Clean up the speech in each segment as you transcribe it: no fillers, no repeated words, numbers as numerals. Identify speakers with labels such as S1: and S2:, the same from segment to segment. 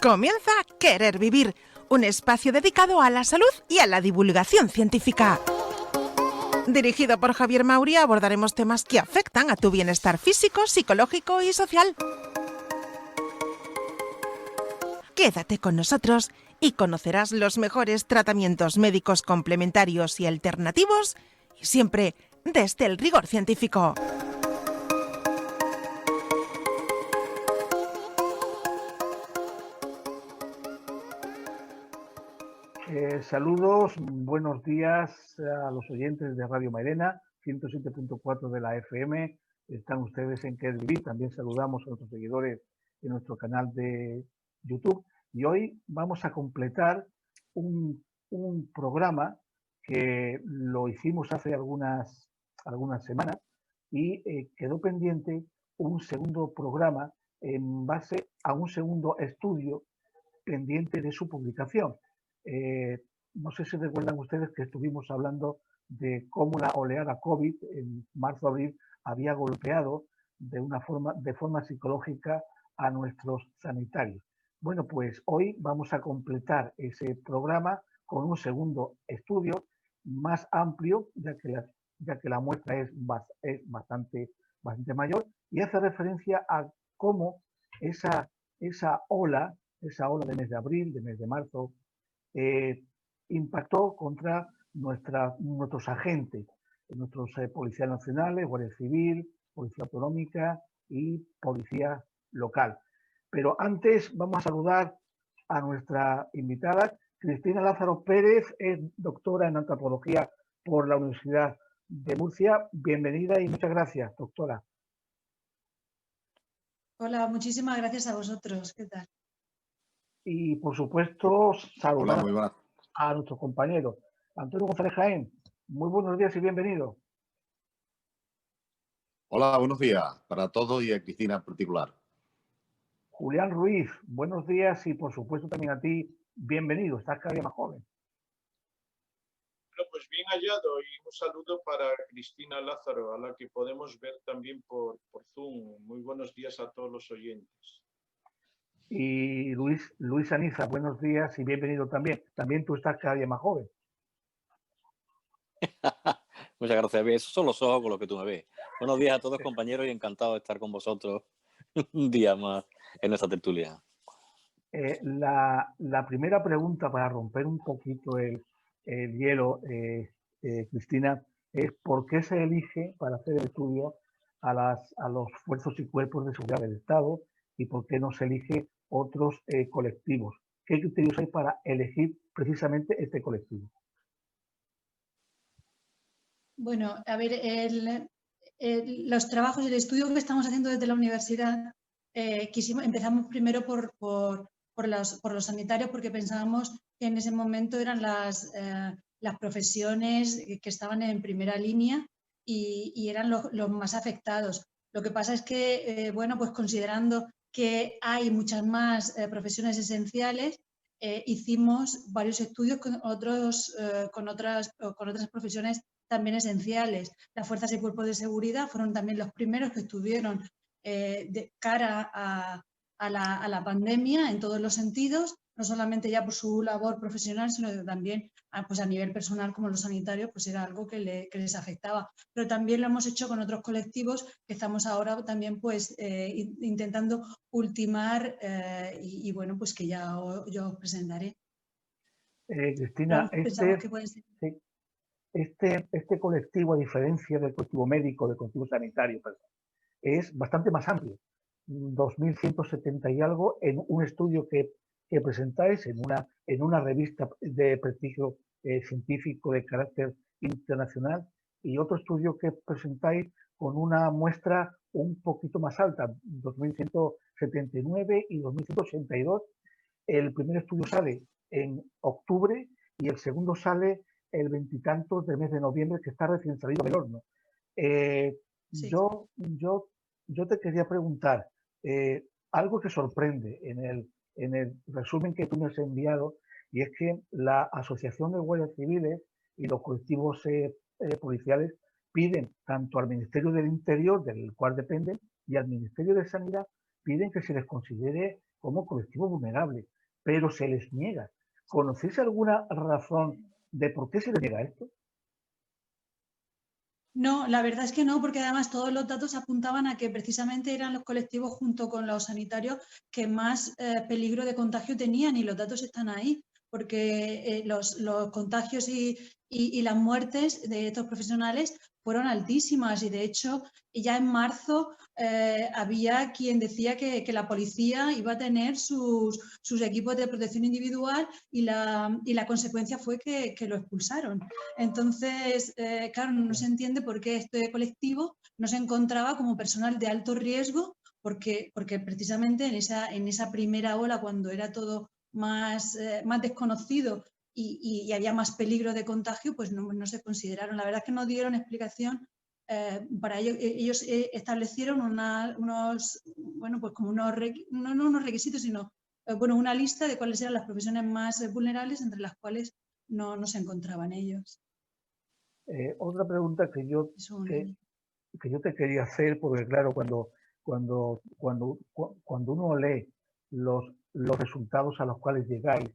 S1: Comienza Querer Vivir, un espacio dedicado a la salud y a la divulgación científica. Dirigido por Javier Mauri, abordaremos temas que afectan a tu bienestar físico, psicológico y social. Quédate con nosotros y conocerás los mejores tratamientos médicos complementarios y alternativos, y siempre desde el rigor científico.
S2: Saludos, buenos días a los oyentes de Radio Mairena, 107.4 de la FM. Están ustedes en Querer Vivir. También saludamos a nuestros seguidores en nuestro canal de YouTube. Y hoy vamos a completar un programa que lo hicimos hace algunas semanas y quedó pendiente un segundo programa en base a un segundo estudio pendiente de su publicación. No sé si recuerdan ustedes que estuvimos hablando de cómo la oleada COVID en marzo-abril había golpeado de forma psicológica a nuestros sanitarios. Bueno, pues hoy vamos a completar ese programa con un segundo estudio más amplio, ya que la muestra es bastante mayor, y hace referencia a cómo esa ola de mes de abril, de mes de marzo, impactó contra nuestros agentes, nuestros policías nacionales, Guardia Civil, Policía Autonómica y Policía Local. Pero antes vamos a saludar a nuestra invitada, Cristina Lázaro Pérez, es doctora en antropología por la Universidad de Murcia. Bienvenida y muchas gracias, doctora.
S3: Hola, muchísimas gracias a vosotros. ¿Qué tal?
S2: Y por supuesto, saludar
S4: Hola,
S2: a nuestro compañero Antonio González Jaén. Muy buenos días y bienvenido.
S4: Hola, buenos días para todos y a Cristina en particular.
S2: Julián Ruiz, buenos días y por supuesto también a ti, bienvenido. Estás cada día más joven.
S5: Bueno, pues bien hallado y un saludo para Cristina Lázaro, a la que podemos ver también por Zoom. Muy buenos días a todos los oyentes.
S2: Y Luis Aniza, buenos días y bienvenido también. También tú estás cada día más joven.
S6: Muchas gracias. Esos son los ojos con los que tú me ves. Buenos días a todos, compañeros, y encantado de estar con vosotros un día más en esta tertulia.
S2: La primera pregunta para romper un poquito el hielo, Cristina, es ¿por qué se elige para hacer el estudio a los fuerzas y cuerpos de seguridad del Estado y por qué no se elige otros colectivos? ¿Qué criterios hay para elegir precisamente este colectivo?
S3: Bueno, a ver, los trabajos y el estudio que estamos haciendo desde la universidad, empezamos primero por los sanitarios, porque pensábamos que en ese momento eran las profesiones que estaban en primera línea y eran los más afectados. Lo que pasa es que, bueno, pues considerando que hay muchas más profesiones esenciales, hicimos varios estudios con otras profesiones también esenciales. Las fuerzas y cuerpos de seguridad fueron también los primeros que estuvieron de cara a la pandemia en todos los sentidos, no solamente ya por su labor profesional, sino también pues a nivel personal, como los sanitarios, pues era algo que les afectaba. Pero también lo hemos hecho con otros colectivos que estamos ahora también pues intentando ultimar y bueno, pues que yo os presentaré.
S2: Cristina, este colectivo, a diferencia del colectivo médico, del colectivo sanitario, es bastante más amplio. 2.170 y algo en un estudio que presentáis en una revista de prestigio científico de carácter internacional, y otro estudio que presentáis con una muestra un poquito más alta, 2.179 y 2.182. El primer estudio sale en octubre y el segundo sale el veintitantos del mes de noviembre, que está recién salido del horno. Sí. Yo te quería preguntar, algo que sorprende en en el resumen que tú me has enviado, y es que la Asociación de Guardias Civiles y los colectivos policiales piden tanto al Ministerio del Interior, del cual dependen, y al Ministerio de Sanidad, piden que se les considere como colectivo vulnerable, pero se les niega. ¿Conocéis alguna razón de por qué se les niega esto?
S3: No, la verdad es que no, porque además todos los datos apuntaban a que precisamente eran los colectivos junto con los sanitarios que más peligro de contagio tenían, y los datos están ahí, porque los contagios y las muertes de estos profesionales fueron altísimas, y de hecho ya en marzo había quien decía que la policía iba a tener sus equipos de protección individual, y la consecuencia fue que lo expulsaron. Entonces, claro, no se entiende por qué este colectivo no se encontraba como personal de alto riesgo, porque precisamente en esa primera ola, cuando era todo más desconocido y había más peligro de contagio, pues no se consideraron. La verdad es que no dieron explicación. Para ello, ellos establecieron unos, bueno, pues como no unos requisitos, sino bueno, una lista de cuáles eran las profesiones más vulnerables, entre las cuales no se encontraban ellos.
S2: Otra pregunta que yo te quería hacer, porque claro, cuando uno lee los resultados a los cuales llegáis,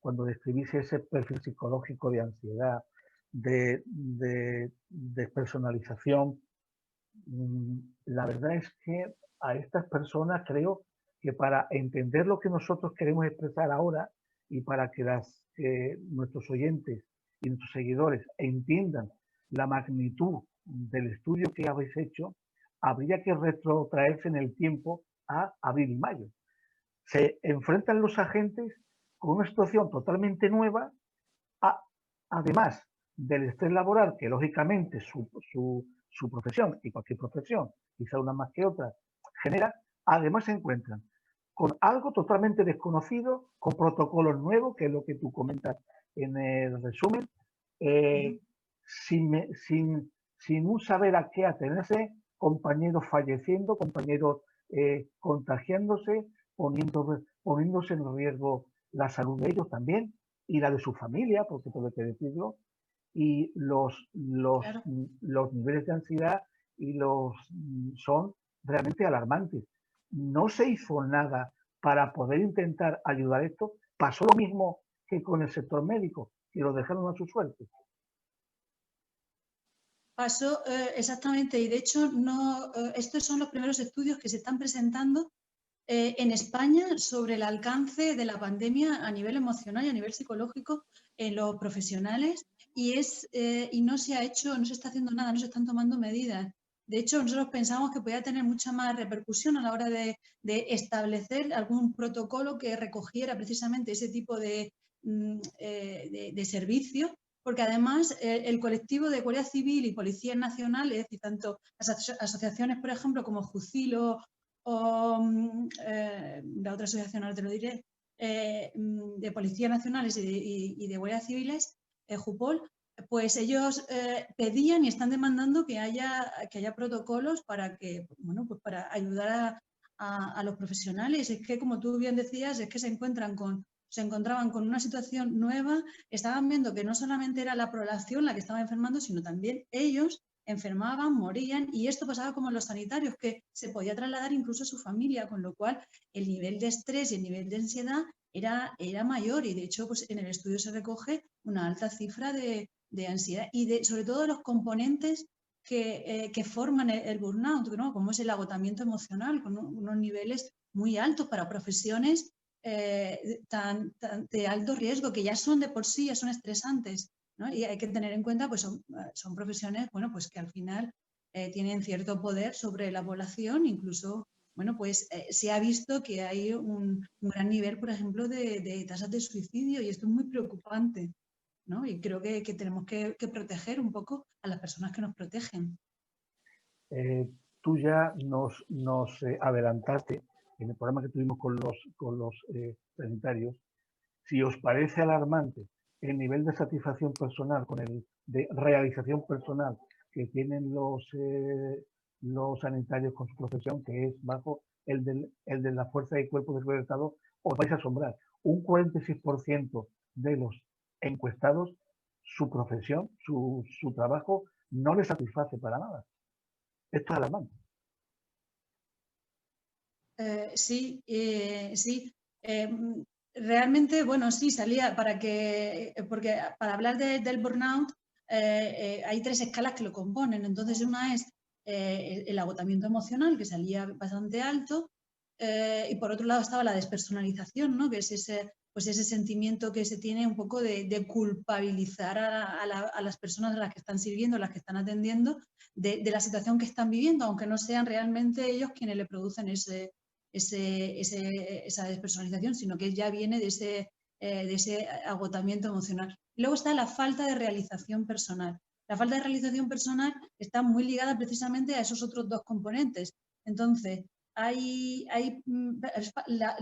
S2: cuando describís ese perfil psicológico de ansiedad, de despersonalización, la verdad es que a estas personas creo que para entender lo que nosotros queremos expresar ahora, y para que nuestros oyentes y nuestros seguidores entiendan la magnitud del estudio que habéis hecho, habría que retrotraerse en el tiempo a abril y mayo. Se enfrentan los agentes con una situación totalmente nueva, además del estrés laboral que lógicamente su profesión, y cualquier profesión, quizá una más que otra, genera. Además se encuentran con algo totalmente desconocido, con protocolos nuevos, que es lo que tú comentas en el resumen, sin un saber a qué atenerse, compañeros falleciendo, compañeros contagiándose, poniéndose en riesgo la salud de ellos también, y la de su familia, porque todo hay que decirlo, y los niveles de ansiedad son realmente alarmantes. No se hizo nada para poder intentar ayudar a esto. Pasó lo mismo que con el sector médico, que lo dejaron a su suerte.
S3: Pasó exactamente, y de hecho estos son los primeros estudios que se están presentando en España sobre el alcance de la pandemia a nivel emocional y a nivel psicológico en los profesionales, y no se está haciendo nada, no se están tomando medidas. De hecho, nosotros pensamos que podía tener mucha más repercusión a la hora de establecer algún protocolo que recogiera precisamente ese tipo de servicio, porque además el colectivo de Guardia Civil y Policías Nacionales, y tanto las asociaciones, por ejemplo, como JUCIL o la otra asociación, ahora te lo diré, de Policías Nacionales y de Guardias Civiles, JUPOL, pues ellos pedían y están demandando que haya protocolos para para ayudar a los profesionales. Es que, como tú bien decías, es que se encontraban con una situación nueva, estaban viendo que no solamente era la población la que estaba enfermando, sino también ellos enfermaban, morían, y esto pasaba como en los sanitarios, que se podía trasladar incluso a su familia, con lo cual el nivel de estrés y el nivel de ansiedad era mayor, y de hecho pues en el estudio se recoge una alta cifra de ansiedad y sobre todo los componentes que forman el burnout, ¿no? Como es el agotamiento emocional, con unos niveles muy altos para profesiones de alto riesgo, que ya son de por sí, ya son estresantes, ¿no? Y hay que tener en cuenta, pues son profesiones, bueno, pues que al final tienen cierto poder sobre la población, incluso, bueno, pues se ha visto que hay un gran nivel, por ejemplo, de tasas de suicidio, y esto es muy preocupante, ¿no? Y creo que tenemos que proteger un poco a las personas que nos protegen.
S2: Tú ya nos adelantaste en el programa que tuvimos con los sanitarios. Si os parece alarmante el nivel de satisfacción personal, de realización personal que tienen los sanitarios con su profesión, que es bajo, el de la Fuerza y Cuerpo de Seguridad del Estado, os vais a asombrar. Un 46% de los encuestados, su profesión, su trabajo, no les satisface para nada. Esto es alarmante.
S3: Sí. Realmente, bueno, sí, salía porque para hablar del burnout hay 3 escalas que lo componen. Entonces, una es el agotamiento emocional, que salía bastante alto, y por otro lado estaba la despersonalización, ¿no? Que es ese sentimiento que se tiene un poco de culpabilizar a las personas a las que están sirviendo, a las que están atendiendo, de la situación que están viviendo, aunque no sean realmente ellos quienes le producen esa despersonalización, sino que ya viene de ese agotamiento emocional. Luego está la falta de realización personal. La falta de realización personal está muy ligada precisamente a esos otros 2 componentes. Entonces,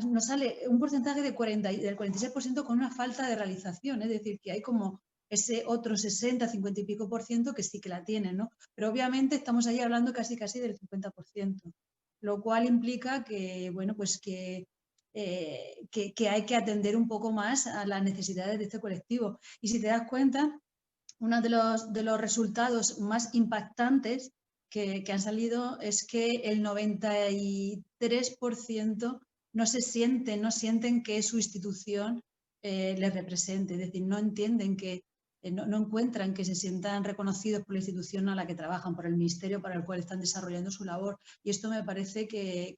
S3: nos sale un porcentaje del 46% con una falta de realización, es decir, que hay como ese otro 60, 50 y pico % que sí que la tienen, ¿no? Pero obviamente estamos ahí hablando casi del 50%, lo cual implica que, bueno, pues que hay que atender un poco más a las necesidades de este colectivo. Y si te das cuenta, uno de los resultados más impactantes que han salido es que el 93% no sienten que su institución les represente, es decir, no entienden que no encuentran que se sientan reconocidos por la institución a la que trabajan, por el ministerio para el cual están desarrollando su labor. Y esto me parece que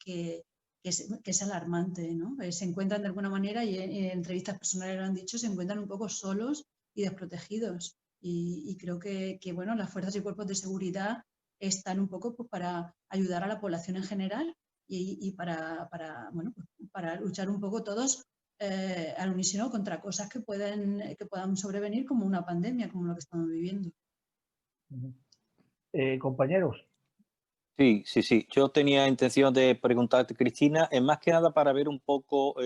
S3: es alarmante, ¿no? Se encuentran de alguna manera, y en entrevistas personales lo han dicho, se encuentran un poco solos y desprotegidos. Y creo que bueno, las fuerzas y cuerpos de seguridad están un poco pues, para ayudar a la población en general y para luchar un poco todos al unísono contra cosas que puedan sobrevenir, como una pandemia, como lo que estamos viviendo.
S2: Compañeros.
S6: Sí. Yo tenía intención de preguntarte, Cristina, más que nada para ver un poco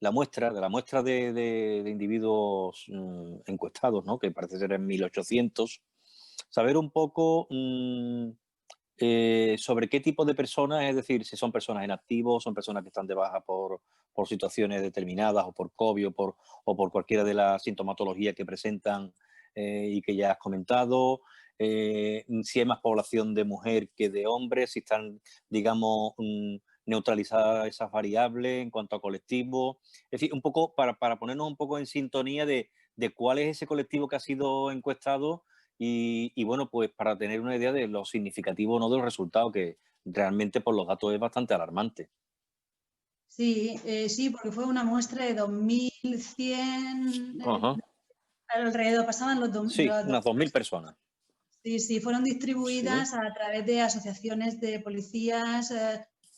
S6: la muestra de individuos encuestados, ¿no? Que parece ser en 1800, saber un poco sobre qué tipo de personas, es decir, si son personas en activo, son personas que están de baja por situaciones determinadas, o por COVID, o por cualquiera de las sintomatologías que presentan y que ya has comentado, si hay más población de mujer que de hombres, si están, digamos, neutralizadas esas variables en cuanto a colectivo. Es decir, un poco para ponernos un poco en sintonía de cuál es ese colectivo que ha sido encuestado y bueno, pues para tener una idea de lo significativo o no de los resultados, que realmente por los datos es bastante alarmante.
S3: Sí, porque fue una muestra de 2.100, alrededor, pasaban los 2.000.
S6: Sí, unas 2.000 personas.
S3: Sí, fueron distribuidas a través de asociaciones de policías,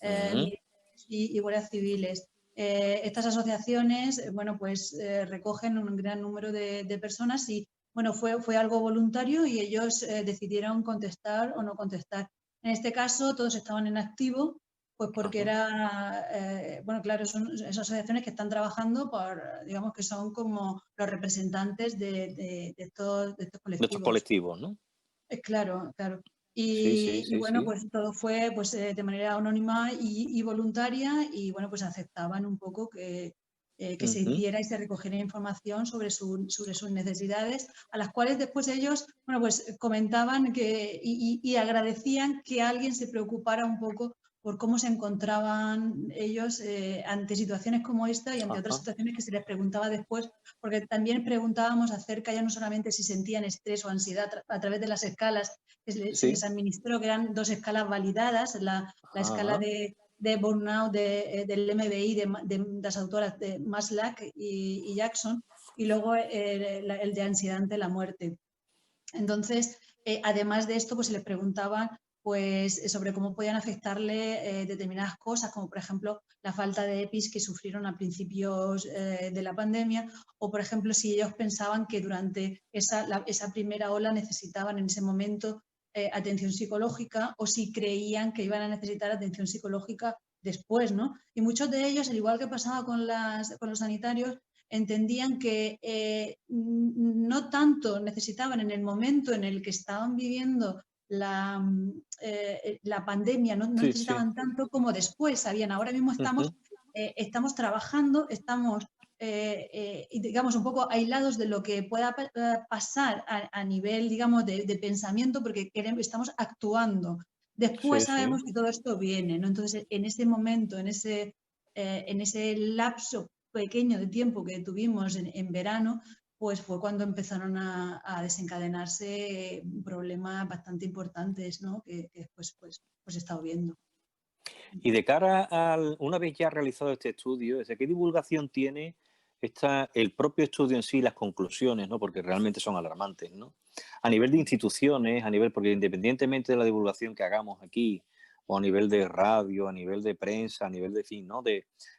S3: militares y guardias civiles. Estas asociaciones, bueno, pues recogen un gran número de personas y, bueno, fue algo voluntario y ellos decidieron contestar o no contestar. En este caso, todos estaban en activo, pues porque bueno, claro, son esas asociaciones que están trabajando digamos que son como los representantes de estos colectivos.
S6: De estos colectivos, ¿no?
S3: Claro.
S6: Sí.
S3: Bueno, pues todo fue pues, de manera anónima y voluntaria y bueno, pues aceptaban un poco que se hiciera y se recogiera información sobre sus necesidades, a las cuales después ellos, bueno, pues comentaban y agradecían que alguien se preocupara un poco por cómo se encontraban ellos ante situaciones como esta y ante otras situaciones que se les preguntaba después, porque también preguntábamos acerca ya no solamente si sentían estrés o ansiedad a través de las escalas que se les administró, que eran 2 escalas validadas, la escala de burnout del MBI de las autoras de Maslach y Jackson, y luego el de ansiedad ante la muerte. Entonces, además de esto, pues se les preguntaba pues, sobre cómo podían afectarle determinadas cosas, como por ejemplo la falta de EPIs que sufrieron a principios de la pandemia, o por ejemplo si ellos pensaban que durante esa primera ola necesitaban en ese momento atención psicológica, o si creían que iban a necesitar atención psicológica después, ¿no? Y muchos de ellos, al igual que pasaba con los sanitarios, entendían que no tanto necesitaban en el momento en el que estaban viviendo la pandemia no
S6: Sí, sí.
S3: necesitaban tanto como después sabían. Ahora mismo estamos trabajando, estamos digamos un poco aislados de lo que pueda pasar a nivel, digamos, de pensamiento, porque estamos actuando. Después
S6: Sí, sí.
S3: sabemos que todo esto viene, ¿no? Entonces, en ese momento, en ese lapso pequeño de tiempo que tuvimos en verano, pues fue cuando empezaron a desencadenarse problemas bastante importantes, ¿no? Que después pues he estado viendo.
S6: Y de cara al, una vez ya realizado este estudio, ¿qué divulgación tiene el propio estudio en sí, las conclusiones, ¿no? Porque realmente son alarmantes, ¿no? A nivel de instituciones, porque independientemente de la divulgación que hagamos aquí, o a nivel de radio, a nivel de prensa, a nivel de fin, ¿no?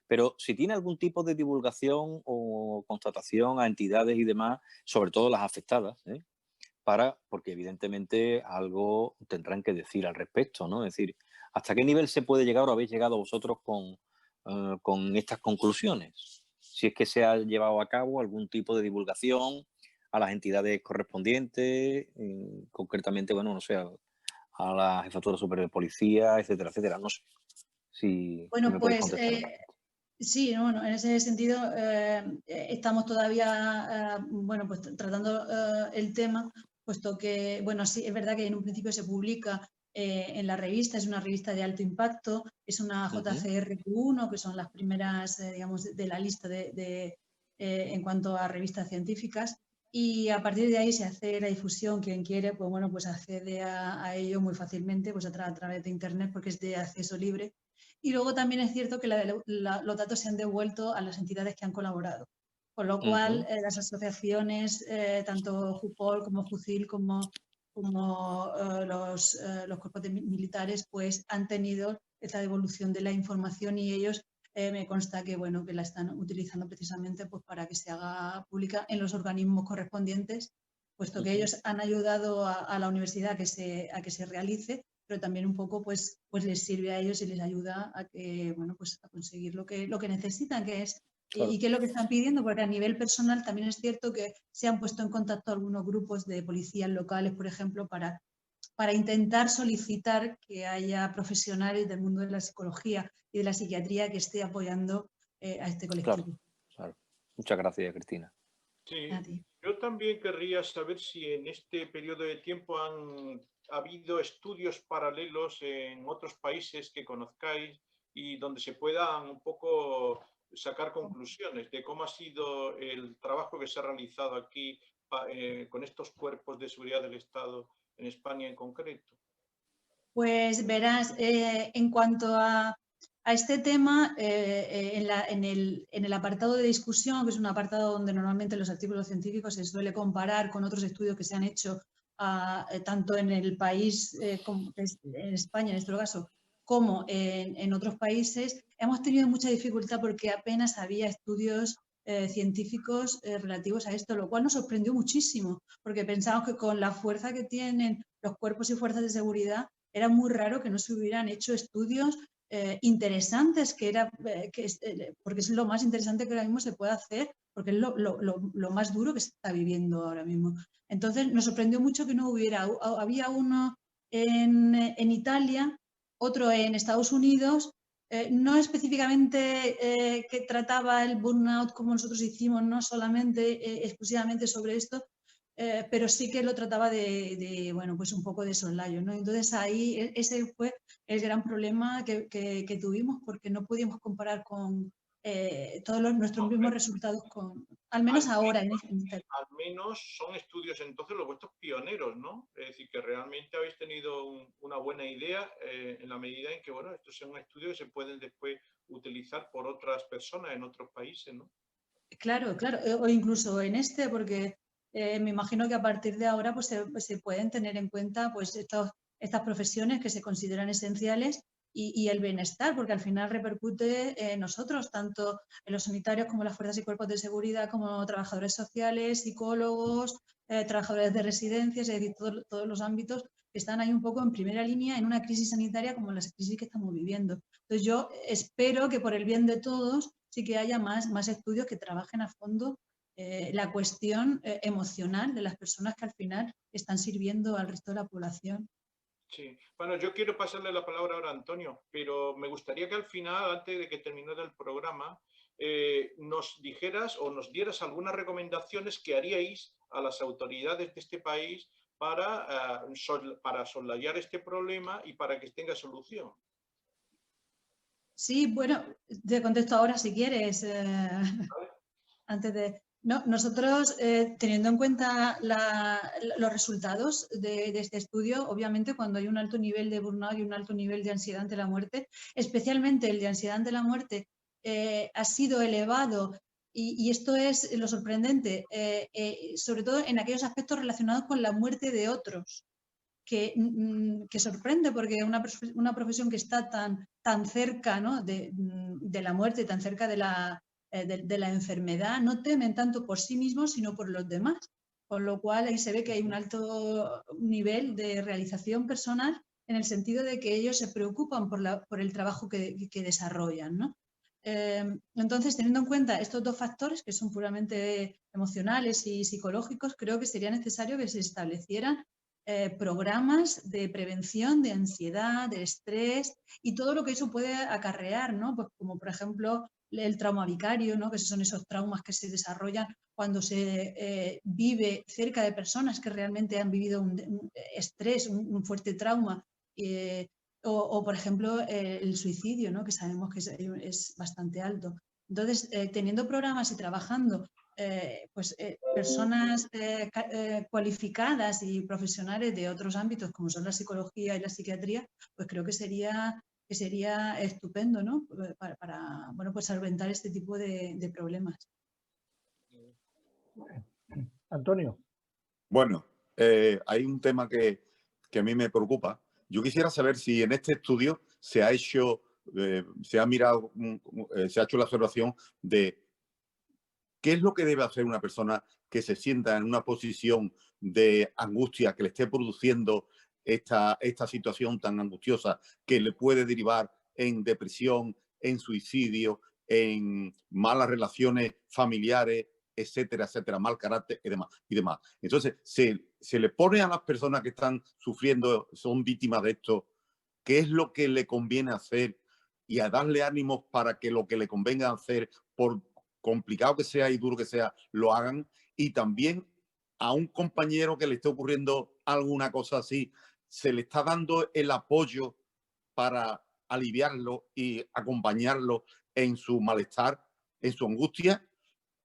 S6: Pero si tiene algún tipo de divulgación o constatación a entidades y demás, sobre todo las afectadas, ¿eh? Porque evidentemente algo tendrán que decir al respecto, ¿no? Es decir, ¿hasta qué nivel se puede llegar o habéis llegado vosotros con estas conclusiones? Si es que se ha llevado a cabo algún tipo de divulgación a las entidades correspondientes, concretamente, bueno, no sé, a la Jefatura Superior de Policía, etcétera, etcétera. No sé si
S3: Bueno,
S6: me podéis
S3: pues
S6: contestar al respecto.
S3: sí, bueno, en ese sentido estamos todavía, bueno, pues tratando el tema, puesto que, bueno, sí, es verdad que en un principio se publica en la revista, es una revista de alto impacto, es una JCRQ1, que son las primeras, digamos, de la lista en cuanto a revistas científicas, y a partir de ahí se hace la difusión. Quien quiere, pues bueno, pues accede a ello muy fácilmente, pues a través de Internet, porque es de acceso libre. Y luego también es cierto que los datos se han devuelto a las entidades que han colaborado. Con lo cual, las asociaciones, tanto JUPOL como JUCIL, como los cuerpos militares, pues han tenido esta devolución de la información, y ellos me consta que, bueno, que la están utilizando precisamente pues, para que se haga pública en los organismos correspondientes, puesto que ellos han ayudado a la universidad a que se realice, pero también un poco pues les sirve a ellos y les ayuda a que, bueno, pues a conseguir lo que necesitan, que es,
S6: Claro.
S3: y qué es lo que están pidiendo, porque a nivel personal también es cierto que se han puesto en contacto algunos grupos de policías locales, por ejemplo, para intentar solicitar que haya profesionales del mundo de la psicología y de la psiquiatría que esté apoyando a este colectivo.
S6: Claro, claro. Muchas gracias, Cristina.
S5: Sí,
S3: A ti.
S5: yo también querría saber si en este periodo de tiempo ha habido estudios paralelos en otros países que conozcáis y donde se puedan un poco sacar conclusiones de cómo ha sido el trabajo que se ha realizado aquí con estos cuerpos de seguridad del Estado en España en concreto.
S3: Pues verás, en cuanto a este tema, en el apartado de discusión, que es un apartado donde normalmente los artículos científicos se suele comparar con otros estudios que se han hecho tanto en el país, como en España en este caso, como en otros países, hemos tenido mucha dificultad porque apenas había estudios científicos relativos a esto, lo cual nos sorprendió muchísimo, porque pensamos que con la fuerza que tienen los cuerpos y fuerzas de seguridad, era muy raro que no se hubieran hecho estudios interesantes, porque es lo más interesante que ahora mismo se puede hacer, porque es lo más duro que se está viviendo ahora mismo. Entonces, nos sorprendió mucho que no hubiera. Había uno en Italia, otro en Estados Unidos, no específicamente que trataba el burnout como nosotros hicimos, no solamente exclusivamente sobre esto, pero sí que lo trataba bueno, pues un poco de soslayo, ¿no? Entonces ahí ese fue el gran problema que tuvimos, porque no pudimos comparar con todos nuestros mismos resultados, al menos ahora.
S5: Al menos son estudios entonces los vuestros pioneros, ¿no? Es decir, que realmente habéis tenido una buena idea en la medida en que, bueno, estos son estudios que se pueden después utilizar por otras personas en otros países, ¿no?
S3: Claro, claro, o incluso en porque me imagino que a partir de ahora pues se pueden tener en cuenta pues estas profesiones que se consideran esenciales y el bienestar, porque al final repercute en nosotros, tanto en los sanitarios como en las fuerzas y cuerpos de seguridad, como trabajadores sociales, psicólogos, trabajadores de residencias, es decir, todos los ámbitos que están ahí un poco en primera línea en una crisis sanitaria como la crisis que estamos viviendo. Entonces yo espero que por el bien de todos sí que haya más estudios que trabajen a fondo la cuestión emocional de las personas que al final están sirviendo al resto de la población.
S5: Sí, bueno, yo quiero pasarle la palabra ahora a Antonio, pero me gustaría que al final, antes de que terminara el programa, nos dijeras o nos dieras algunas recomendaciones que haríais a las autoridades de este país para soslayar este problema y para que tenga solución.
S3: Sí, bueno, te contesto ahora si quieres. Antes de... No, nosotros, teniendo en cuenta los resultados de este estudio, obviamente cuando hay un alto nivel de burnout y un alto nivel de ansiedad ante la muerte, especialmente el de ansiedad ante la muerte, ha sido elevado, y esto es lo sorprendente, sobre todo en aquellos aspectos relacionados con la muerte de otros, que sorprende porque una profesión que está tan cerca, ¿no?, de la muerte, tan cerca de la enfermedad, no temen tanto por sí mismos, sino por los demás. Con lo cual ahí se ve que hay un alto nivel de realización personal en el sentido de que ellos se preocupan por el trabajo que desarrollan, ¿no? Entonces, teniendo en cuenta estos dos factores que son puramente emocionales y psicológicos, creo que sería necesario que se establecieran programas de prevención de ansiedad, de estrés y todo lo que eso puede acarrear, ¿no? Pues como por ejemplo el trauma vicario, ¿no?, que son esos traumas que se desarrollan cuando se vive cerca de personas que realmente han vivido un estrés, un fuerte trauma, o por ejemplo el suicidio, ¿no?, que sabemos que es bastante alto. Entonces, teniendo programas y trabajando personas cualificadas y profesionales de otros ámbitos como son la psicología y la psiquiatría, pues creo que sería estupendo, ¿no?, para bueno, pues solventar este tipo de problemas.
S2: Antonio.
S4: Bueno, hay un tema que a mí me preocupa. Yo quisiera saber si en este estudio se ha hecho, se ha mirado, se ha hecho la observación de qué es lo que debe hacer una persona que se sienta en una posición de angustia que le esté produciendo esta situación tan angustiosa que le puede derivar en depresión, en suicidio, en malas relaciones familiares, etcétera, etcétera, mal carácter y demás. Entonces, se le pone a las personas que están sufriendo, son víctimas de esto, qué es lo que le conviene hacer y a darle ánimos para que lo que le convenga hacer, por complicado que sea y duro que sea, lo hagan. Y también a un compañero que le esté ocurriendo alguna cosa así, se le está dando el apoyo para aliviarlo y acompañarlo en su malestar, en su angustia,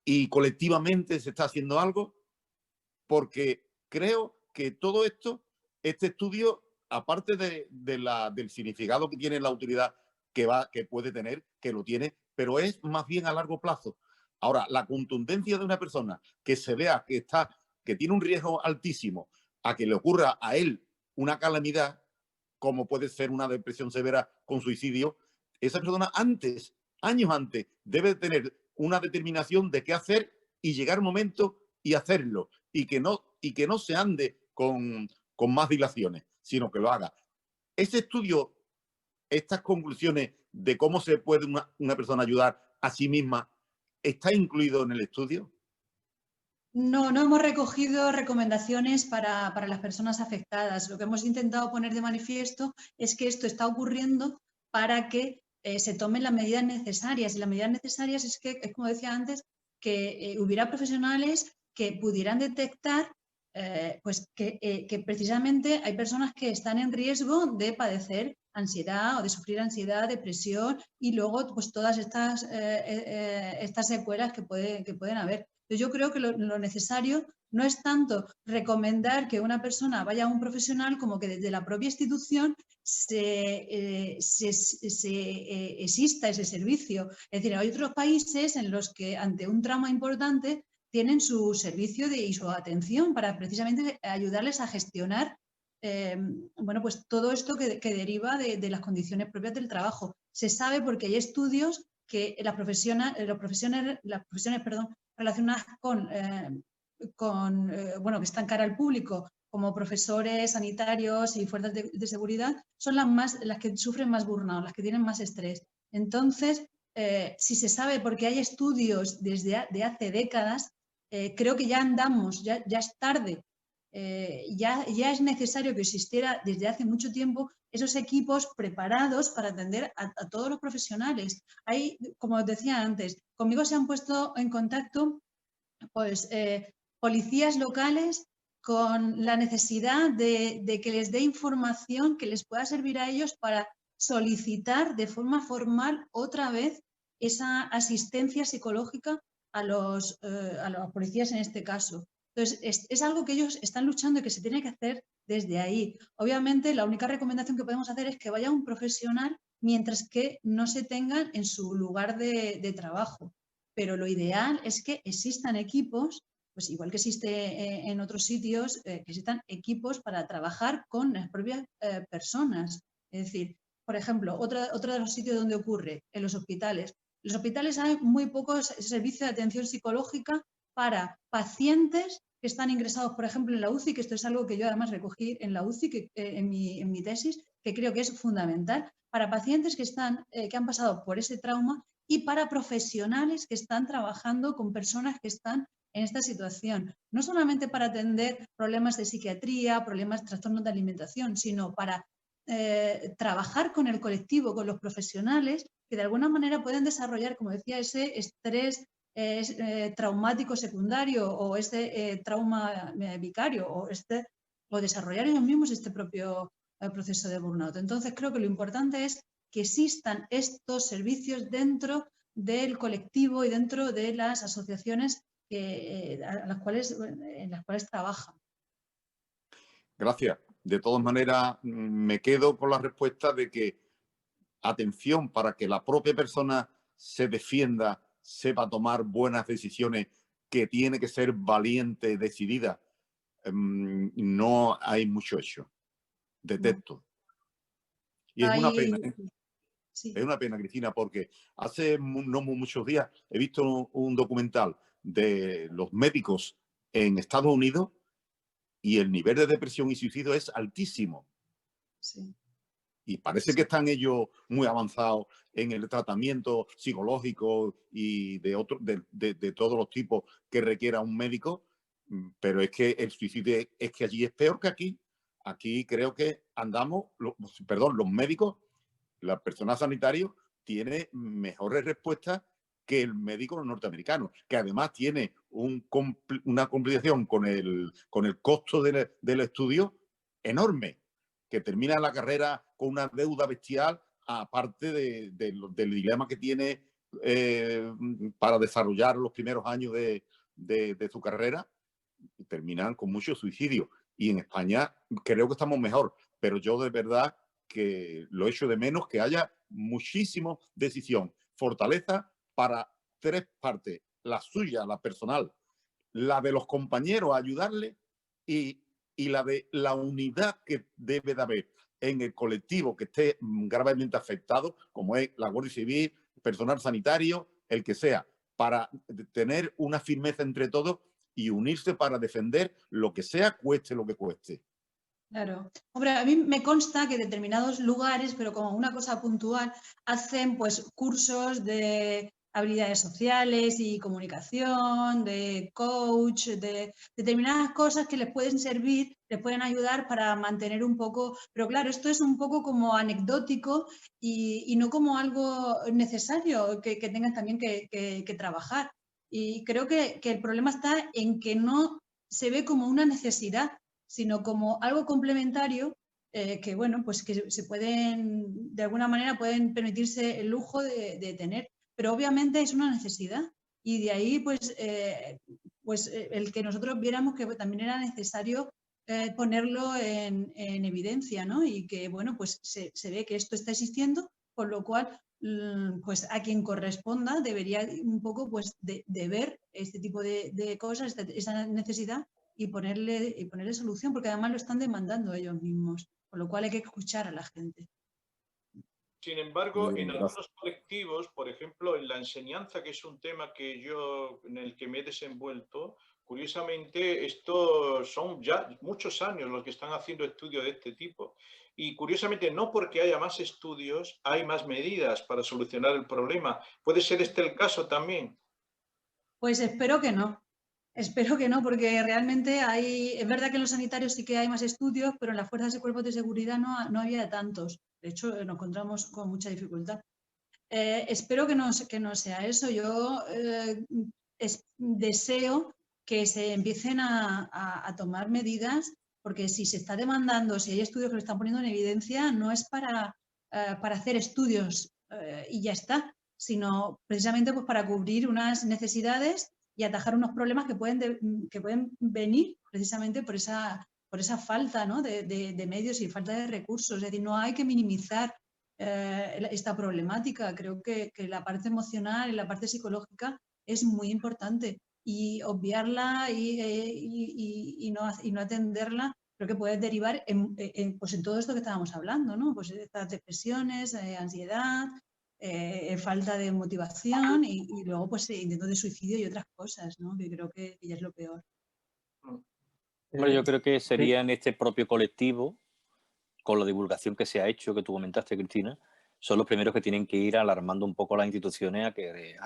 S4: y colectivamente se está haciendo algo, porque creo que todo esto, este estudio, aparte del significado que tiene la utilidad que puede tener, que lo tiene, pero es más bien a largo plazo. Ahora, la contundencia de una persona que se vea que tiene un riesgo altísimo a que le ocurra a él una calamidad, como puede ser una depresión severa con suicidio, esa persona años antes, debe tener una determinación de qué hacer y llegar un momento y hacerlo, y que no se ande con más dilaciones, sino que lo haga. Ese estudio, estas conclusiones de cómo se puede una persona ayudar a sí misma, ¿está incluido en el estudio?
S3: No hemos recogido recomendaciones para las personas afectadas. Lo que hemos intentado poner de manifiesto es que esto está ocurriendo para que se tomen las medidas necesarias. Y las medidas necesarias es que, como decía antes, que hubiera profesionales que pudieran detectar que precisamente hay personas que están en riesgo de padecer ansiedad o de sufrir ansiedad, depresión y luego pues todas estas secuelas que pueden haber. Yo creo que lo necesario no es tanto recomendar que una persona vaya a un profesional como que desde la propia institución exista ese servicio. Es decir, hay otros países en los que ante un trauma importante tienen su servicio y su atención para precisamente ayudarles a gestionar bueno, pues todo esto que deriva de las condiciones propias del trabajo. Se sabe porque hay estudios que las profesiones relacionadas bueno, que están cara al público, como profesores, sanitarios y fuerzas de seguridad, son las que sufren más burnout, las que tienen más estrés. Entonces, si se sabe, porque hay estudios desde hace décadas, creo que ya andamos, ya es tarde ya es necesario que existiera desde hace mucho tiempo esos equipos preparados para atender a todos los profesionales. Hay, como os decía antes, conmigo se han puesto en contacto pues, policías locales con la necesidad de que les dé información que les pueda servir a ellos para solicitar de forma formal otra vez esa asistencia psicológica a los policías en este caso. Entonces, es algo que ellos están luchando y que se tiene que hacer desde ahí. Obviamente, la única recomendación que podemos hacer es que vaya un profesional mientras que no se tengan en su lugar de trabajo. Pero lo ideal es que existan equipos, pues igual que existe en otros sitios, que existan equipos para trabajar con las propias personas. Es decir, por ejemplo, otro de los sitios donde ocurre, en los hospitales. En los hospitales hay muy pocos servicios de atención psicológica para pacientes que están ingresados, por ejemplo, en la UCI, que esto es algo que yo además recogí en la UCI, en mi tesis, que creo que es fundamental, para pacientes que han pasado por ese trauma y para profesionales que están trabajando con personas que están en esta situación. No solamente para atender problemas de psiquiatría, problemas de trastornos de alimentación, sino para trabajar con el colectivo, con los profesionales que de alguna manera pueden desarrollar, como decía, ese estrés traumático secundario o ese trauma vicario o desarrollar ellos mismos este propio proceso de burnout. Entonces creo que lo importante es que existan estos servicios dentro del colectivo y dentro de las asociaciones en las cuales trabajan.
S4: Gracias. De todas maneras, me quedo con la respuesta de que atención para que la propia persona se defienda, sepa tomar buenas decisiones, que tiene que ser valiente, decidida. No hay mucho hecho. Detecto. Y es una pena, ¿eh? Sí. Es una pena, Cristina, porque hace no muchos días he visto un documental de los médicos en Estados Unidos y el nivel de depresión y suicidio es altísimo.
S3: Sí.
S4: Y parece que están ellos muy avanzados en el tratamiento psicológico y de todos los tipos que requiera un médico, pero es que el suicidio es que allí es peor que aquí. Aquí creo que andamos, los médicos, la personal sanitario tiene mejores respuestas que el médico norteamericano, que además tiene una complicación con el costo del estudio enorme, que termina la carrera con una deuda bestial, aparte del dilema que tiene para desarrollar los primeros años de su carrera, terminan con mucho suicidio. Y en España creo que estamos mejor, pero yo de verdad que lo echo de menos, que haya muchísima decisión, fortaleza para tres partes: la suya, la personal, la de los compañeros, ayudarle, y la de la unidad que debe de haber en el colectivo que esté gravemente afectado, como es la Guardia Civil, personal sanitario, el que sea, para tener una firmeza entre todos y unirse para defender lo que sea, cueste lo que cueste.
S3: Claro. Hombre, a mí me consta que determinados lugares, pero como una cosa puntual, hacen pues cursos de habilidades sociales y comunicación, de coach, de determinadas cosas que les pueden servir, les pueden ayudar para mantener un poco, pero claro, esto es un poco como anecdótico y no como algo necesario que tengan también que trabajar. Y creo que el problema está en que no se ve como una necesidad, sino como algo complementario que, bueno, pues que se pueden, de alguna manera, pueden permitirse el lujo de tener. Pero obviamente es una necesidad y de ahí, pues el que nosotros viéramos que también era necesario ponerlo en evidencia, ¿no? Y que, bueno, pues se ve que esto está existiendo, con lo cual, pues a quien corresponda debería un poco, pues, de ver este tipo de cosas, esa necesidad, y ponerle solución, porque además lo están demandando ellos mismos, con lo cual hay que escuchar a la gente.
S5: Sin embargo, en algunos colectivos, por ejemplo, en la enseñanza, que es un tema en el que me he desenvuelto, curiosamente, estos son ya muchos años los que están haciendo estudios de este tipo. Y curiosamente, no porque haya más estudios, hay más medidas para solucionar el problema. ¿Puede ser este el caso también?
S3: Pues espero que no. Espero que no, porque realmente es verdad que en los sanitarios sí que hay más estudios, pero en las fuerzas y cuerpos de seguridad no había tantos. De hecho, nos encontramos con mucha dificultad. Espero que no sea eso. Yo deseo que se empiecen a tomar medidas, porque si se está demandando, si hay estudios que lo están poniendo en evidencia, no es para hacer estudios y ya está, sino precisamente pues, para cubrir unas necesidades y atajar unos problemas que pueden venir precisamente por esa falta, ¿no? de medios y falta de recursos. Es decir, no hay que minimizar esta problemática. Creo que la parte emocional y la parte psicológica es muy importante, y obviarla y no atenderla creo que puede derivar pues en todo esto que estábamos hablando, ¿no? Pues estas depresiones, ansiedad, falta de motivación y luego pues intentos de suicidio y otras cosas, ¿no? Que creo que ya es lo peor.
S6: Hombre, yo creo que
S2: Sí,
S6: sería en este propio colectivo, con la divulgación que se ha hecho, que tú comentaste, Cristina, son los primeros que tienen que ir alarmando un poco a las instituciones a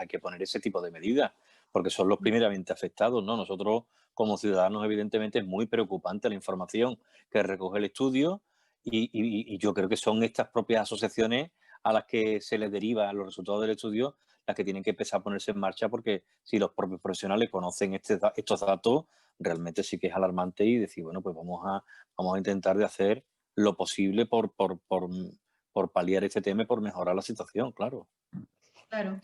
S6: que poner ese tipo de medidas, porque son los primeramente afectados, ¿no? Nosotros, como ciudadanos, evidentemente, es muy preocupante la información que recoge el estudio y yo creo que son estas propias asociaciones a las que se les deriva los resultados del estudio las que tienen que empezar a ponerse en marcha, porque si los propios profesionales conocen estos datos, realmente sí que es alarmante y decir, bueno, pues vamos a intentar de hacer lo posible por paliar este tema y por mejorar la situación, claro.
S3: Claro.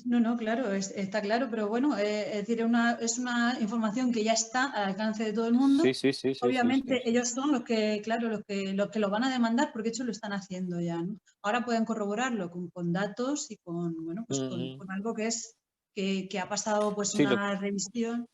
S3: No, claro, está claro, pero bueno, es decir, es una información que ya está al alcance de todo el mundo.
S6: Sí.
S3: Obviamente ellos son los que, claro, los que lo van a demandar, porque de hecho lo están haciendo ya, ¿no? Ahora pueden corroborarlo con datos y bueno, pues con algo que ha pasado pues
S6: Sí,
S3: una revisión.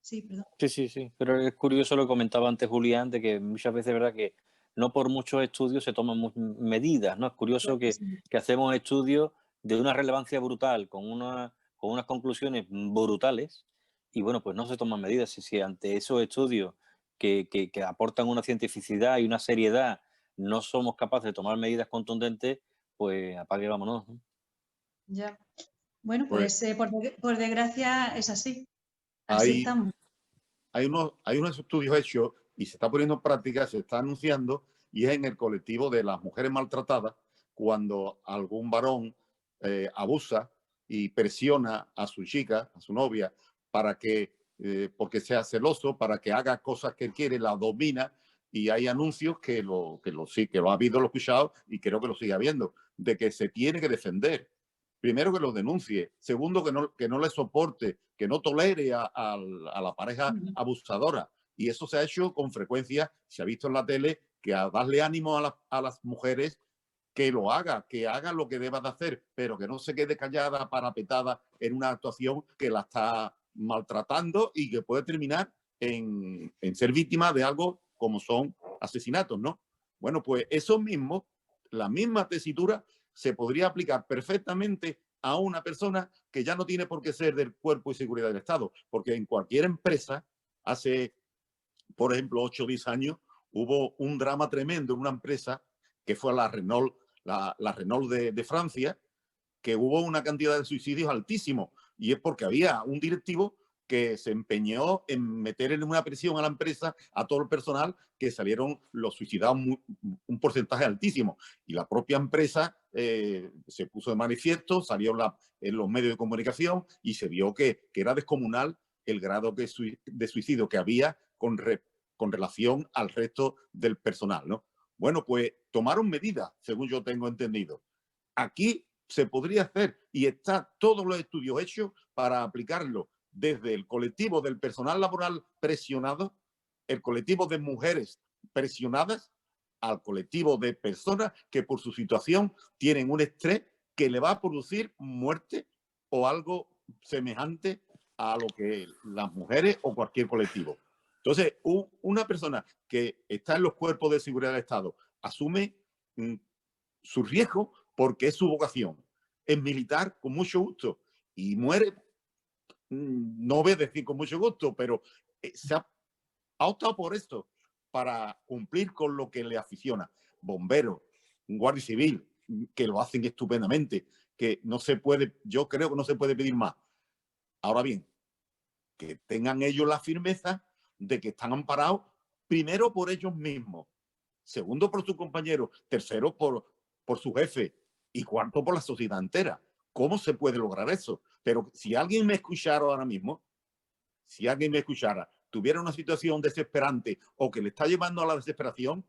S3: Sí, perdón.
S6: sí. Pero es curioso lo que comentaba antes Julián, de que muchas veces es verdad que no por muchos estudios se toman medidas, ¿no? Es curioso que hacemos estudios de una relevancia brutal, con unas conclusiones brutales, y bueno, pues no se toman medidas. Si ante esos estudios que aportan una cientificidad y una seriedad no somos capaces de tomar medidas contundentes, pues apague, vámonos, ¿no?
S3: Ya. Bueno,
S4: Pues
S3: pues por desgracia es así. Así
S4: hay,
S3: estamos.
S4: hay unos estudios hechos y se está poniendo en práctica, se está anunciando, y es en el colectivo de las mujeres maltratadas, cuando algún varón abusa y presiona a su chica, a su novia, para que, porque sea celoso, para que haga cosas que él quiere, la domina, y hay anuncios sí, que lo ha habido, lo he escuchado, y creo que lo sigue habiendo, de que se tiene que defender. Primero, que lo denuncie. Segundo, que no le soporte, que no tolere a la pareja abusadora. Y eso se ha hecho con frecuencia, se ha visto en la tele, que a darle ánimo a las mujeres que lo haga, que haga lo que deba de hacer, pero que no se quede callada, parapetada en una actuación que la está maltratando y que puede terminar en ser víctima de algo como son asesinatos, ¿no? Bueno, pues eso mismo, la misma tesitura se podría aplicar perfectamente a una persona que ya no tiene por qué ser del cuerpo y seguridad del Estado, porque en cualquier empresa, hace, por ejemplo, 8 o 10 años, hubo un drama tremendo en una empresa que fue la Renault, la Renault de Francia, que hubo una cantidad de suicidios altísimos, y es porque había un directivo que se empeñó en meter en una presión a la empresa, a todo el personal, que salieron los suicidados un porcentaje altísimo. Y la propia empresa se puso de manifiesto, salió en los medios de comunicación y se vio que era descomunal el grado de suicidio que había con relación al resto del personal, ¿no? Bueno, pues tomaron medidas, según yo tengo entendido. Aquí se podría hacer, y está todos los estudios hechos para aplicarlo, desde el colectivo del personal laboral presionado, el colectivo de mujeres presionadas, al colectivo de personas que por su situación tienen un estrés que le va a producir muerte o algo semejante a lo que las mujeres o cualquier colectivo. Entonces, una persona que está en los cuerpos de seguridad del Estado asume su riesgo porque es su vocación. Es militar con mucho gusto y muere, no voy a decir con mucho gusto, pero se ha optado por esto para cumplir con lo que le aficiona. Bomberos, un guardia civil, que lo hacen estupendamente, que no se puede, yo creo que no se puede pedir más. Ahora bien, que tengan ellos la firmeza de que están amparados primero por ellos mismos, segundo por sus compañeros, tercero por su jefe y cuarto por la sociedad entera. ¿Cómo se puede lograr eso? Pero si alguien me escuchara ahora mismo, si alguien me escuchara, tuviera una situación desesperante o que le está llevando a la desesperación,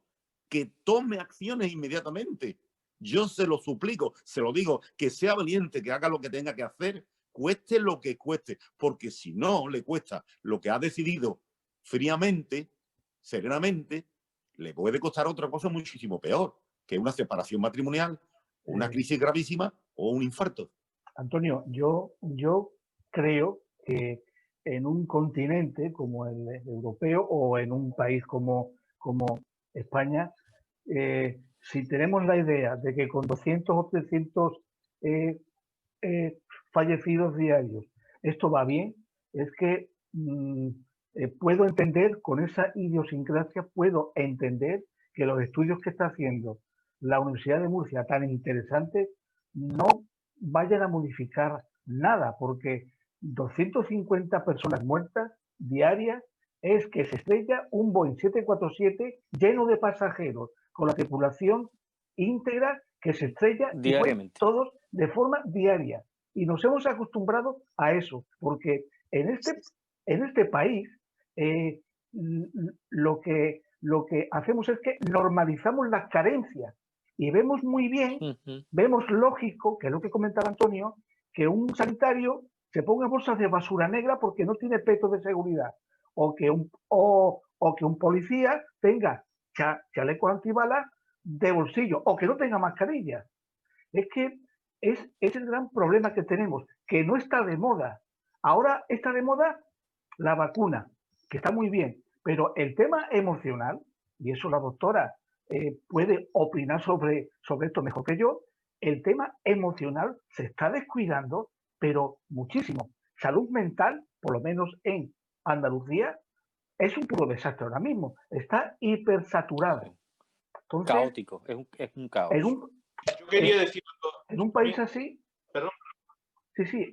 S4: que tome acciones inmediatamente. Yo se lo suplico, se lo digo, que sea valiente, que haga lo que tenga que hacer, cueste lo que cueste, porque si no le cuesta lo que ha decidido fríamente, serenamente, le puede costar otra cosa muchísimo peor, que una separación matrimonial, una crisis gravísima o un infarto.
S2: Antonio, yo creo que en un continente como el europeo o en un país como España, si tenemos la idea de que con 200 o 300 fallecidos diarios esto va bien, es que puedo entender, con esa idiosincrasia, puedo entender que los estudios que está haciendo la Universidad de Murcia, tan interesantes, no vayan a modificar nada, porque 250 personas muertas diarias es que se estrella un Boeing 747 lleno de pasajeros, con la tripulación íntegra, que se estrella
S6: diariamente,
S2: todos de forma diaria. Y nos hemos acostumbrado a eso, porque en este país lo que hacemos es que normalizamos las carencias y vemos muy bien, vemos lógico, que es lo que comentaba Antonio, que un sanitario se ponga bolsas de basura negra porque no tiene peto de seguridad, o que un policía tenga chalecos antibalas de bolsillo, o que no tenga mascarilla. Es que es el gran problema que tenemos, que no está de moda. Ahora está de moda la vacuna, que está muy bien, pero el tema emocional, y eso la doctora puede opinar sobre esto mejor que yo, el tema emocional se está descuidando, pero muchísimo. Salud mental, por lo menos en Andalucía, es un puro desastre ahora mismo. Está hipersaturado. Entonces,
S6: caótico, es un caos.
S5: Yo quería decir algo.
S2: En un país así,
S5: Perdón.
S2: Sí.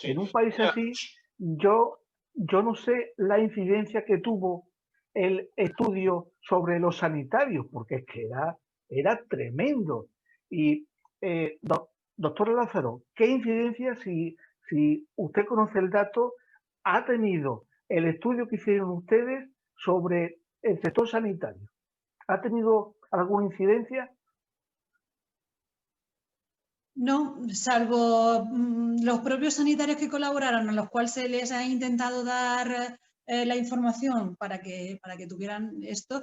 S2: En un país así, yo no sé la incidencia que tuvo el estudio sobre los sanitarios, porque es que era tremendo. Y, doctora Lázaro, ¿qué incidencia, si usted conoce el dato, ha tenido el estudio que hicieron ustedes sobre el sector sanitario? ¿Ha tenido alguna incidencia?
S3: No, salvo los propios sanitarios que colaboraron, a los cuales se les ha intentado dar la información para que tuvieran esto,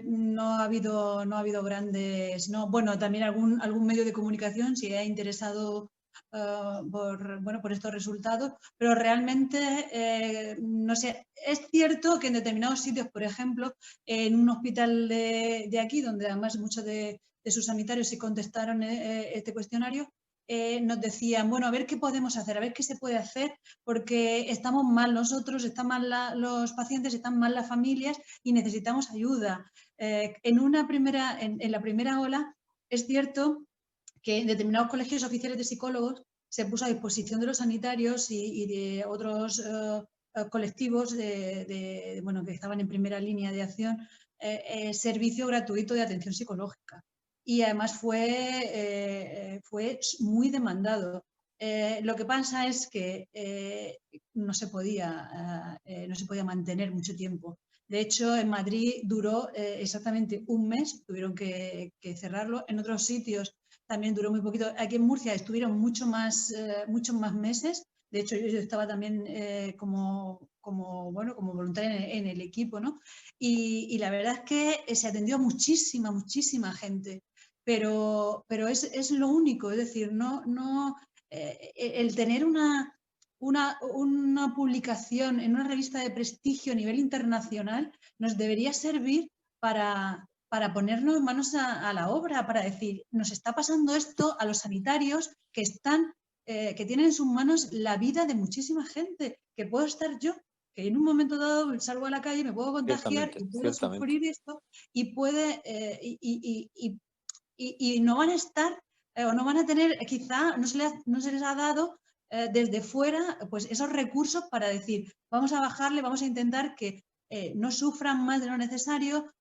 S3: no ha habido grandes, no, bueno, también algún medio de comunicación se ha interesado por estos resultados, pero realmente no sé, es cierto que en determinados sitios, por ejemplo, en un hospital de aquí, donde además muchos de sus sanitarios sí contestaron este cuestionario, nos decían, bueno, a ver qué podemos hacer, a ver qué se puede hacer, porque estamos mal nosotros, están mal los pacientes, están mal las familias y necesitamos ayuda. En la primera ola, es cierto que en determinados colegios oficiales de psicólogos se puso a disposición de los sanitarios y de otros colectivos que estaban en primera línea de acción, servicio gratuito de atención psicológica. Y además fue muy demandado. Lo que pasa es que no se podía mantener mucho tiempo. De hecho, en Madrid duró exactamente un mes, tuvieron que cerrarlo. En otros sitios también duró muy poquito. Aquí en Murcia estuvieron muchos más meses. De hecho, yo estaba también como voluntaria en el equipo, ¿no? Y la verdad es que se atendió a muchísima gente. Pero es lo único, es decir, el tener una publicación en una revista de prestigio a nivel internacional nos debería servir para ponernos manos a la obra, para decir, nos está pasando esto a los sanitarios que tienen en sus manos la vida de muchísima gente, que puedo estar yo, que en un momento dado salgo a la calle, me puedo contagiar y puedo sufrir esto y y no van a estar o no van a tener, quizá no se les ha dado desde fuera pues esos recursos para decir, vamos a bajarle, vamos a intentar que no sufran más de lo necesario,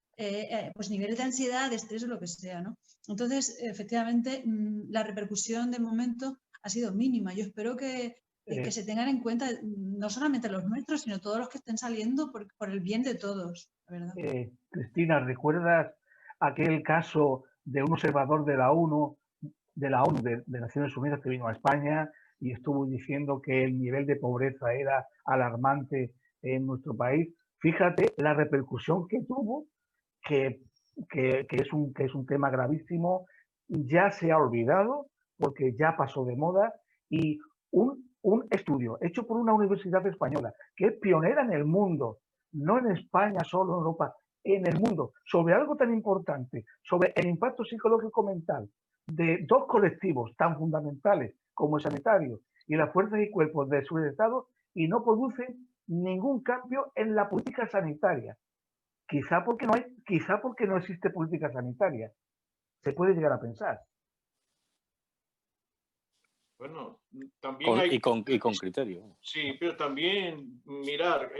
S3: pues niveles de ansiedad, de estrés o lo que sea, ¿no? Entonces, efectivamente, la repercusión de momento ha sido mínima. Yo espero que se tengan en cuenta no solamente los nuestros, sino todos los que estén saliendo por el bien de todos, la verdad.
S2: Cristina, ¿recuerdas aquel caso de un observador de la ONU, de Naciones Unidas, que vino a España y estuvo diciendo que el nivel de pobreza era alarmante en nuestro país? Fíjate la repercusión que tuvo, que es un tema gravísimo, ya se ha olvidado porque ya pasó de moda, y un estudio hecho por una universidad española que es pionera en el mundo, no en España solo, en Europa, en el mundo, sobre algo tan importante, sobre el impacto psicológico mental de dos colectivos tan fundamentales como el sanitario y las fuerzas y cuerpos de su Estado, y no producen ningún cambio en la política sanitaria. Quizá porque no existe política sanitaria. Se puede llegar a pensar.
S5: Bueno, también hay...
S6: Y con criterio.
S5: Sí, pero también mirar,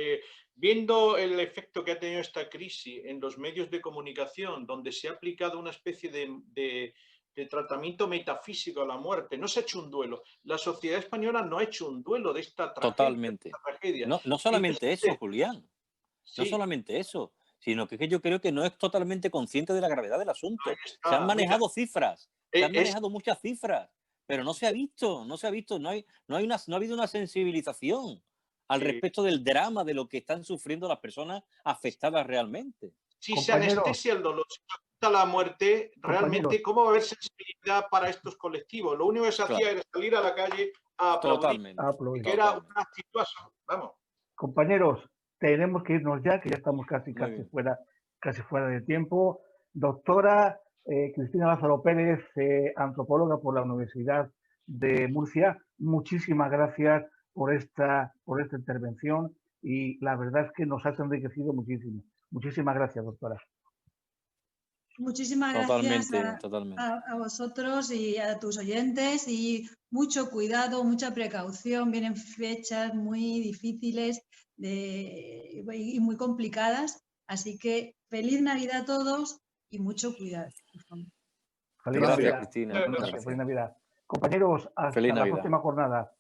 S5: viendo el efecto que ha tenido esta crisis en los medios de comunicación, donde se ha aplicado una especie de tratamiento metafísico a la muerte, no se ha hecho un duelo. La sociedad española no ha hecho un duelo de esta tragedia.
S6: Totalmente.
S5: De esta tragedia.
S6: No solamente eso, Julián.
S5: Sí.
S6: No solamente eso, sino que yo creo que no es totalmente consciente de la gravedad del asunto. Se han manejado cifras, se han manejado muchas cifras, pero no se ha visto, no ha habido una sensibilización al respecto del drama de lo que están sufriendo las personas afectadas realmente.
S5: Si se anestesia el dolor, si se oculta la muerte, realmente, ¿cómo va a haber sensibilidad para estos colectivos? Lo único que se hacía era salir a la calle a aplaudir.
S2: Aplaudir.
S5: Que era una actitud, vamos.
S2: Compañeros, tenemos que irnos ya, que ya estamos casi fuera de tiempo. Doctora Cristina Lázaro Pérez, antropóloga por la Universidad de Murcia, muchísimas gracias por esta intervención, y la verdad es que nos has enriquecido muchísimo. Muchísimas gracias, doctora.
S3: Muchísimas gracias a vosotros y a tus oyentes, y mucho cuidado, mucha precaución. Vienen fechas muy difíciles y muy complicadas, así que feliz Navidad a todos y mucho cuidado.
S2: Feliz
S6: Gracias,
S2: Navidad.
S6: Cristina.
S2: Gracias. Feliz Navidad. Compañeros, hasta la próxima jornada.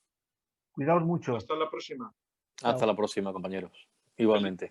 S2: Cuidaos mucho.
S5: Hasta la próxima.
S6: Hasta la próxima, compañeros. Igualmente.